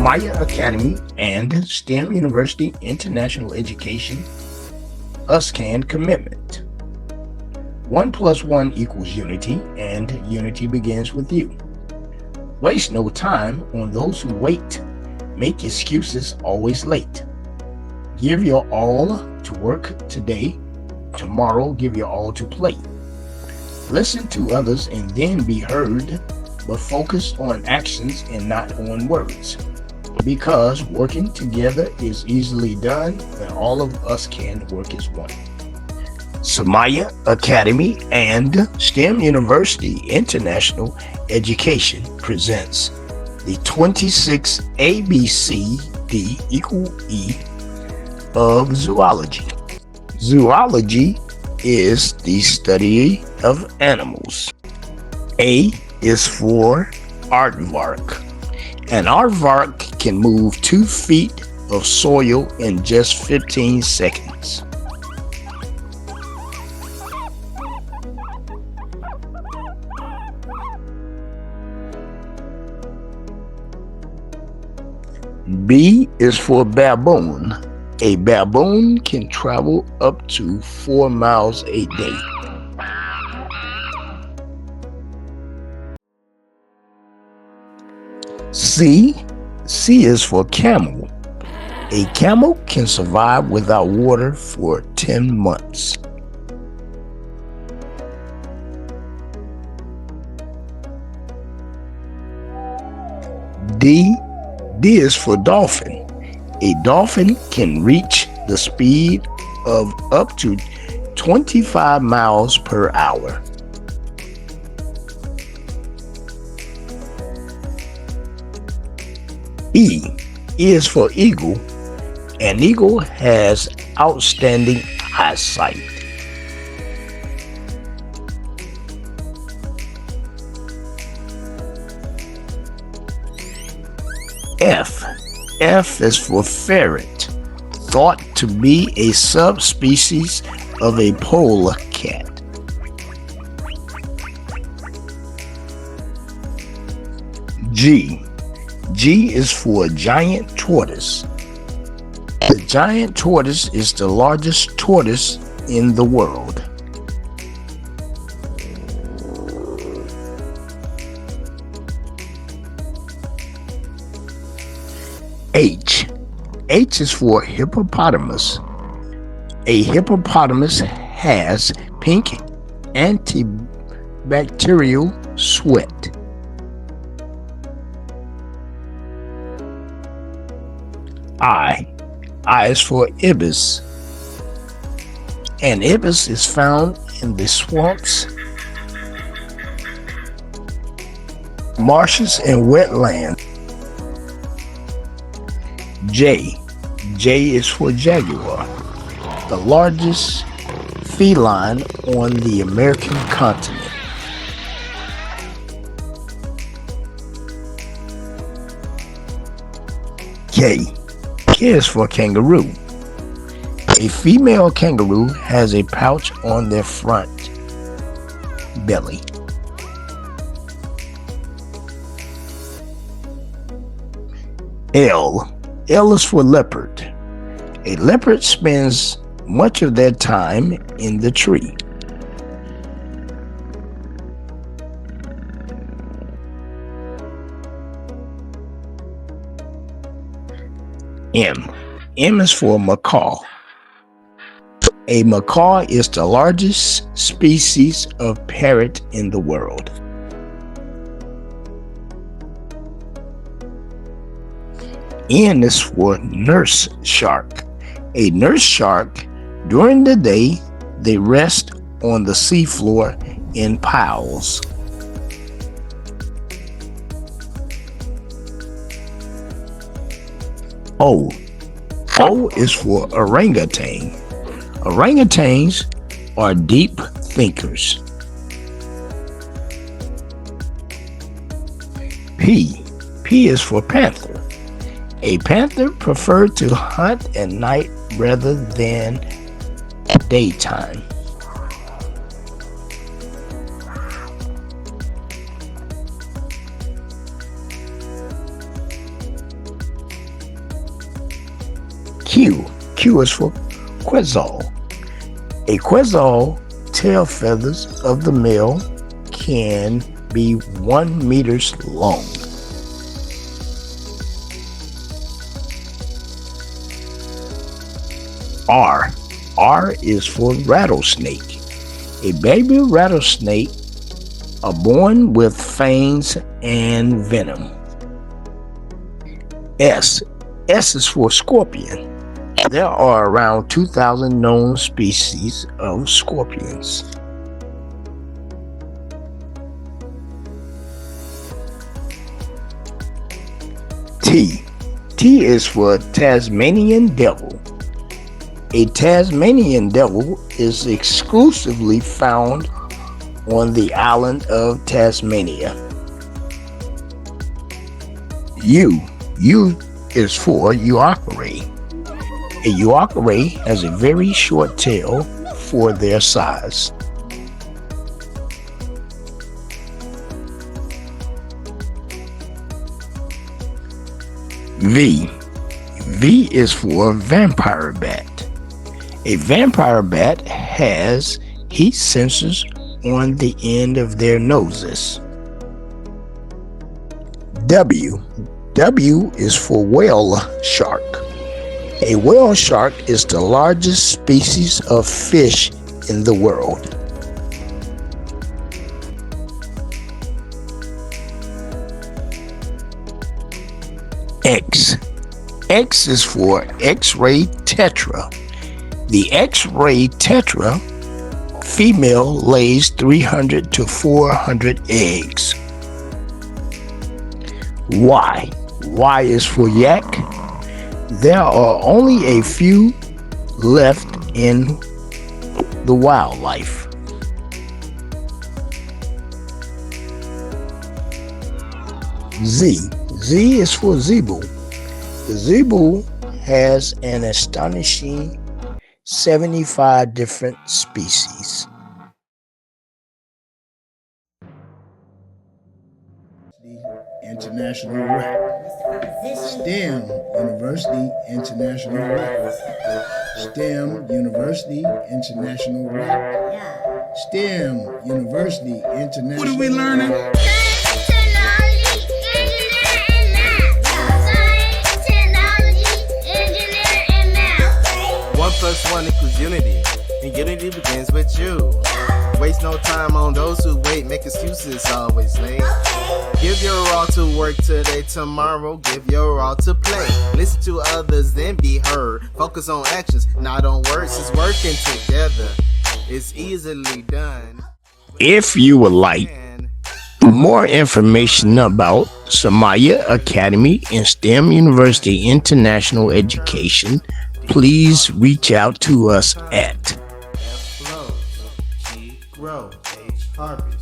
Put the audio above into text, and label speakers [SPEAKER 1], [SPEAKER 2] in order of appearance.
[SPEAKER 1] SIMYAAcademy and STEM University International Education USCAN commitment. 1 plus 1 equals unity, and unity begins with you. Waste no time on those who wait. Make excuses always late. Give your all to work today. Tomorrow, give your all to play. Listen to others and then be heard, but focus on actions and not on words. Because working together is easily done when all of us can work as one. SIMYAAcademy and STEM University International Education presents the 26 ABCD equal E of zoology. Zoology is the study of animals. A is for aardvark. An aardvark can move 2 feet of soil in just 15 seconds. B is for baboon. A baboon can travel up to 4 miles a day. C is for camel. A camel can survive without water for 10 months. D is for dolphin. A dolphin can reach the speed of up to 25 miles per hour. E is for eagle. An eagle has outstanding eyesight. F is for ferret, thought to be a subspecies of a polecat. G is for giant tortoise. The giant tortoise is the largest tortoise in the world. H is for hippopotamus. A hippopotamus has pink antibacterial sweat. I is for ibis. An ibis is found in the swamps, marshes, and wetlands. J is for jaguar, the largest feline on the American continent. K is for kangaroo. A female kangaroo has a pouch on their front belly. L is for leopard. A leopard spends much of their time in the tree. M is for macaw. A macaw is the largest species of parrot in the world. N is for nurse shark. A nurse shark, during the day, they rest on the seafloor in piles. O is for orangutan. Orangutans are deep thinkers. P is for panther. A panther prefers to hunt at night rather than daytime. Q. Q is for quetzal. A quetzal tail feathers of the male can be 1 meter long. R. R is for rattlesnake. A baby rattlesnake are born with fangs and venom. S. S is for scorpion. There are around 2,000 known species of scorpions. T. T is for Tasmanian devil. A Tasmanian devil is exclusively found on the island of Tasmania. U. U is for Uakare. A Uakare has a very short tail for their size. V. V is for vampire bat. A vampire bat has heat sensors on the end of their noses. W. W is for whale shark. A whale shark is the largest species of fish in the world. X. X is for X-ray tetra. The X-ray tetra female lays 300 to 400 eggs. Y. Y is for yak. There are only a few left in the wildlife. Z. Z is for zebu. The zebu has an astonishing 75 different species.
[SPEAKER 2] International Rep. STEM University International Rep. STEM University International Rep. STEM University International. What are we learning?
[SPEAKER 3] Science, technology, engineering, and math. Science, technology, engineering, and math.
[SPEAKER 4] 1 + 1 = unity, and unity begins with you. Waste no time on those who wait, make excuses always late. Give your all to work today, tomorrow give your all to play. Listen to others, then be heard. Focus on actions, not on words. It's working together, it's easily done.
[SPEAKER 1] If you would like more information about SIMYAAcademy and STEM University International Education, please reach out to us at
[SPEAKER 4] F flows, G grow, H harvest.